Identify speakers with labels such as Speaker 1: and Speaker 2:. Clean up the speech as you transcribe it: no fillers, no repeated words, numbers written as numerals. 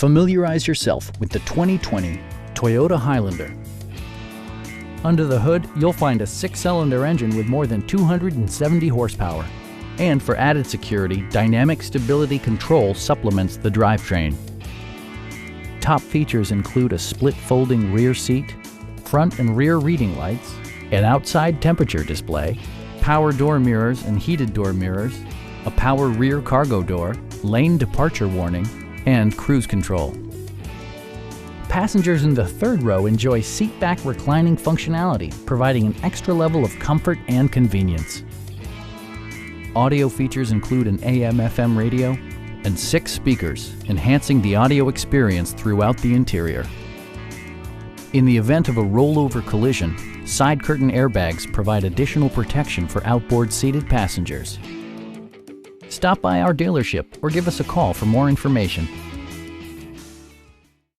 Speaker 1: Familiarize yourself with the 2020 Toyota Highlander. Under the hood, you'll find a 6-cylinder engine with more than 270 horsepower. And for added security, dynamic stability control supplements the drivetrain. Top features include a split folding rear seat, front and rear reading lights, an outside temperature display, power door mirrors and heated door mirrors, a power rear cargo door, lane departure warning, and cruise control. Passengers in the third row enjoy seat-back reclining functionality, providing an extra level of comfort and convenience. Audio features include an AM/FM radio and 6 speakers, enhancing the audio experience throughout the interior. In the event of a rollover collision, side curtain airbags provide additional protection for outboard seated passengers. Stop by our dealership or give us a call for more information.